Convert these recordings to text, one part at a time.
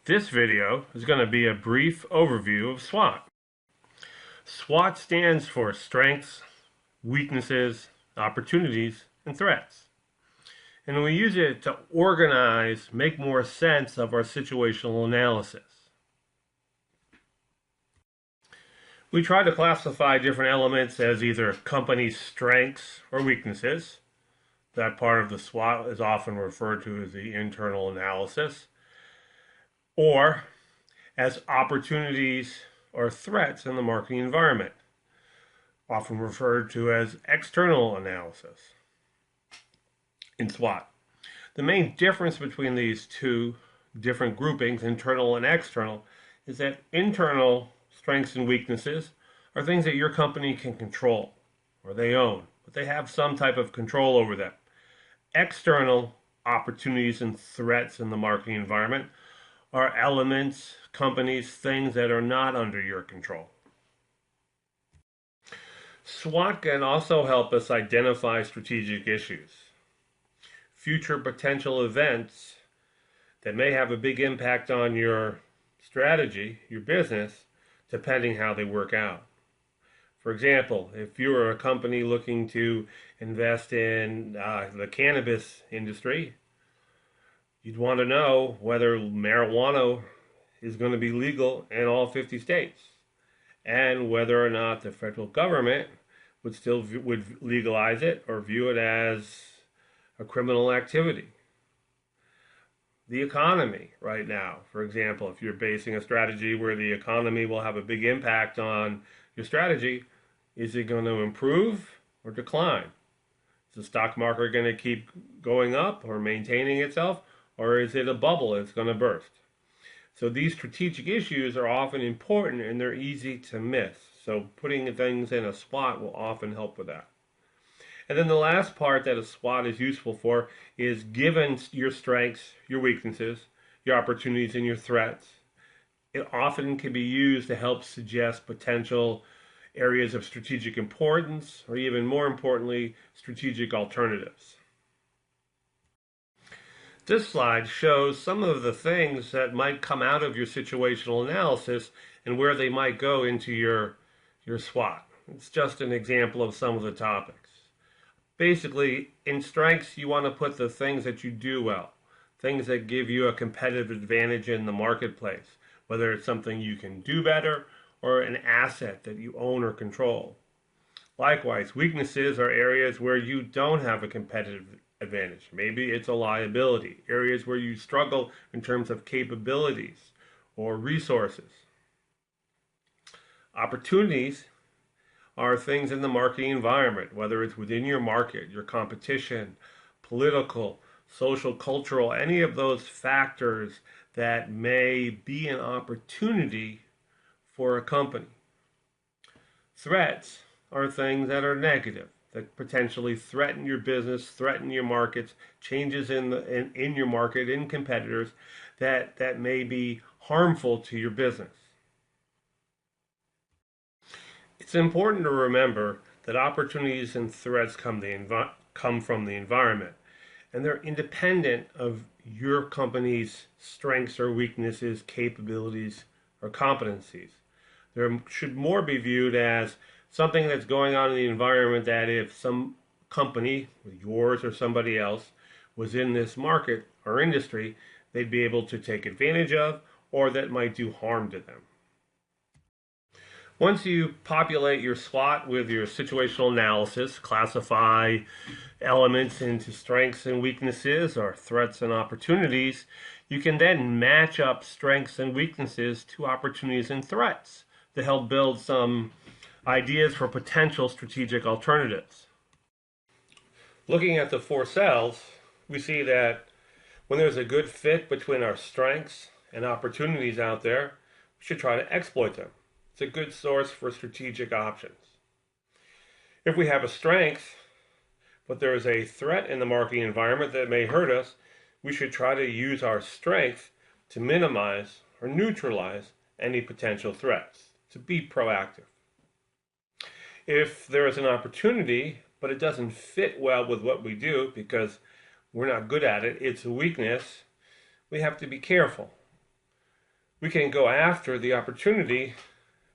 This video is going to be a brief overview of SWOT. SWOT stands for strengths, weaknesses, opportunities, and threats. And we use it to organize, make more sense of our situational analysis. We try to classify different elements as either company strengths or weaknesses. That part of the SWOT is often referred to as the internal analysis, or as opportunities or threats in the marketing environment, often referred to as external analysis in SWOT. The main difference between these two different groupings, internal and external, is that internal strengths and weaknesses are things that your company can control or they own, but they have some type of control over them. External opportunities and threats in the marketing environment are elements, companies, things that are not under your control. SWOT can also help us identify strategic issues, future potential events that may have a big impact on your strategy, your business, depending how they work out. For example, if you're a company looking to invest in the cannabis industry, you'd want to know whether marijuana is going to be legal in all 50 states and whether or not the federal government would legalize it or view it as a criminal activity. The economy right now, for example, if you're basing a strategy where the economy will have a big impact on your strategy, is it going to improve or decline? Is the stock market going to keep going up or maintaining itself? Or is it a bubble that's going to burst? So these strategic issues are often important and they're easy to miss. So putting things in a SWOT will often help with that. And then the last part that a SWOT is useful for is, given your strengths, your weaknesses, your opportunities, and your threats, it often can be used to help suggest potential areas of strategic importance, or even more importantly, strategic alternatives. This slide shows some of the things that might come out of your situational analysis and where they might go into your SWOT. It's just an example of some of the topics. Basically, in strengths, you want to put the things that you do well, things that give you a competitive advantage in the marketplace, whether it's something you can do better or an asset that you own or control. Likewise, weaknesses are areas where you don't have a competitive advantage. Maybe it's a liability, areas where you struggle in terms of capabilities or resources. Opportunities are things in the marketing environment, whether it's within your market, your competition, political, social, cultural, any of those factors that may be an opportunity for a company. Threats are things that are negative, that potentially threaten your business, threaten your markets, changes in your market, in competitors, that may be harmful to your business. It's important to remember that opportunities and threats come from the environment, and they're independent of your company's strengths or weaknesses, capabilities, or competencies. They should more be viewed as something that's going on in the environment that if some company, yours or somebody else, was in this market or industry, they'd be able to take advantage of, or that might do harm to them. Once you populate your SWOT with your situational analysis, classify elements into strengths and weaknesses or threats and opportunities, you can then match up strengths and weaknesses to opportunities and threats to help build some ideas for potential strategic alternatives. Looking at the 4 cells, we see that when there's a good fit between our strengths and opportunities out there, we should try to exploit them. It's a good source for strategic options. If we have a strength, but there is a threat in the marketing environment that may hurt us, we should try to use our strength to minimize or neutralize any potential threats, to be proactive. If there is an opportunity, but it doesn't fit well with what we do because we're not good at it, it's a weakness, we have to be careful. We can go after the opportunity,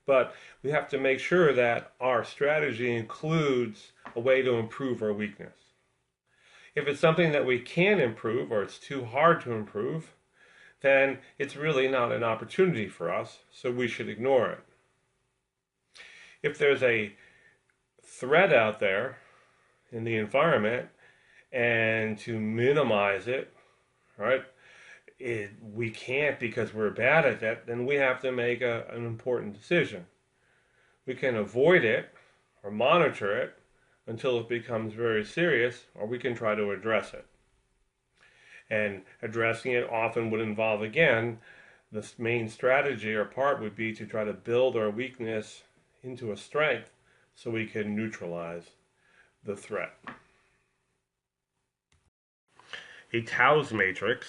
but we have to make sure that our strategy includes a way to improve our weakness. If it's something that we can improve or it's too hard to improve, then it's really not an opportunity for us, so we should ignore it. If there's a threat out there in the environment and to minimize it, right, we can't because we're bad at that, then we have to make an important decision. We can avoid it or monitor it until it becomes very serious, or we can try to address it. And addressing it often would involve, again, the main strategy or part would be to try to build our weakness into a strength so we can neutralize the threat. A Taos matrix,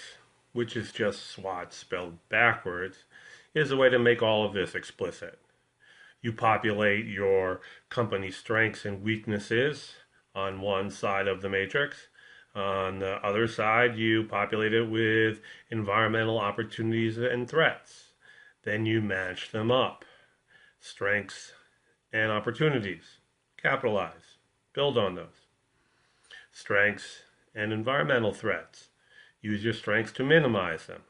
which is just Swot spelled backwards, is a way to make all of this explicit. You populate your company's strengths and weaknesses on one side of the matrix. On the other side, you populate it with environmental opportunities and threats. Then you match them up. Strengths and opportunities. Capitalize. Build on those. Strengths and environmental threats. Use your strengths to minimize them.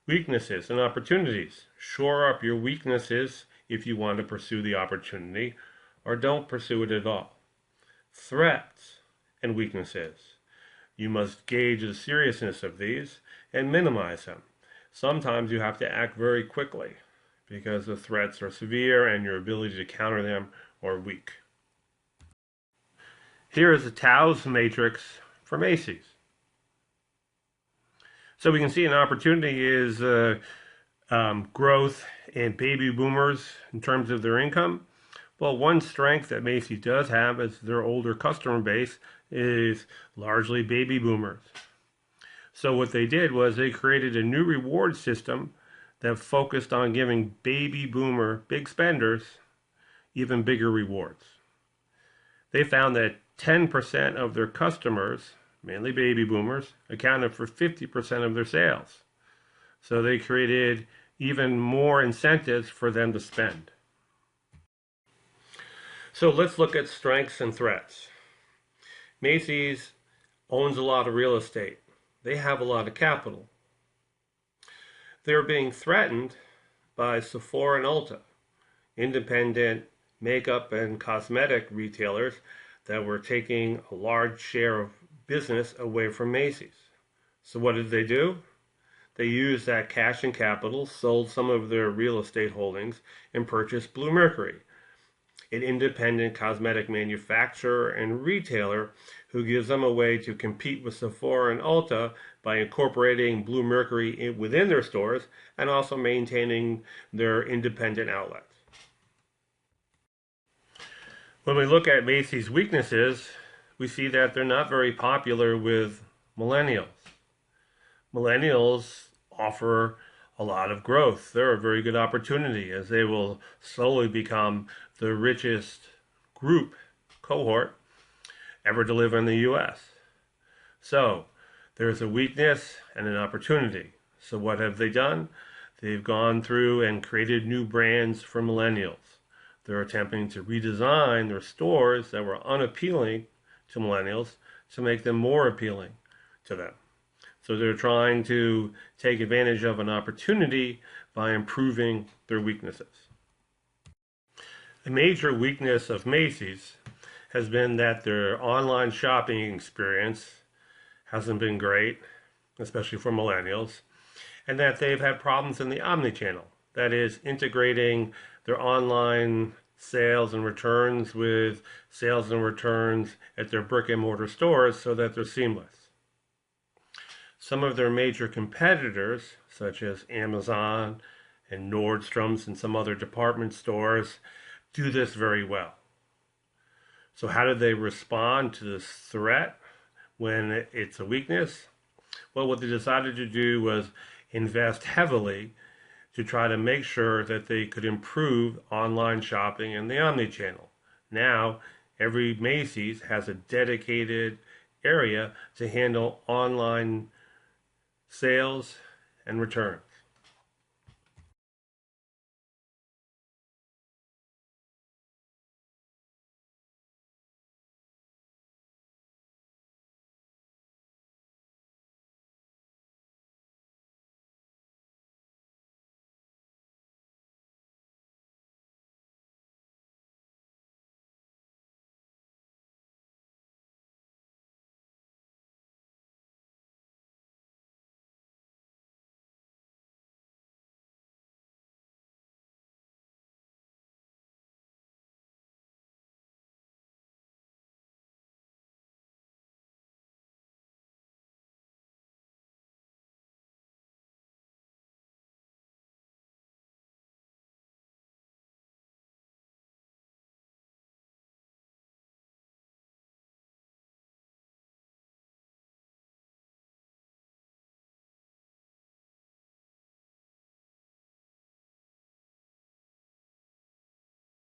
Weaknesses and opportunities. Shore up your weaknesses if you want to pursue the opportunity, or don't pursue it at all. Threats and weaknesses. You must gauge the seriousness of these and minimize them. Sometimes you have to act very quickly because the threats are severe and your ability to counter them are weak. Here is the Taos matrix for Macy's. So we can see an opportunity is growth in baby boomers in terms of their income. Well, one strength that Macy's does have is their older customer base is largely baby boomers. So what they did was they created a new reward system that focused on giving baby boomer big spenders even bigger rewards. They found that 10% of their customers, mainly baby boomers, accounted for 50% of their sales. So they created even more incentives for them to spend. So let's look at strengths and threats. Macy's owns a lot of real estate. They have a lot of capital. They're being threatened by Sephora and Ulta, independent makeup and cosmetic retailers that were taking a large share of business away from Macy's. So what did they do? They used that cash and capital, sold some of their real estate holdings, and purchased Bluemercury, an independent cosmetic manufacturer and retailer who gives them a way to compete with Sephora and Ulta by incorporating Bluemercury within their stores and also maintaining their independent outlets. When we look at Macy's weaknesses, we see that they're not very popular with millennials. Millennials offer a lot of growth. They're a very good opportunity as they will slowly become the richest cohort ever to live in the U.S. So there's a weakness and an opportunity. So what have they done? They've gone through and created new brands for millennials. They're attempting to redesign their stores that were unappealing to millennials to make them more appealing to them. So they're trying to take advantage of an opportunity by improving their weaknesses. A major weakness of Macy's has been that their online shopping experience hasn't been great, especially for millennials, and that they've had problems in the omnichannel. That is, integrating their online sales and returns with sales and returns at their brick and mortar stores so that they're seamless. Some of their major competitors, such as Amazon and Nordstrom's and some other department stores, do this very well. So how do they respond to this threat when it's a weakness? Well, what they decided to do was invest heavily to try to make sure that they could improve online shopping and the omnichannel. Now, every Macy's has a dedicated area to handle online sales and returns.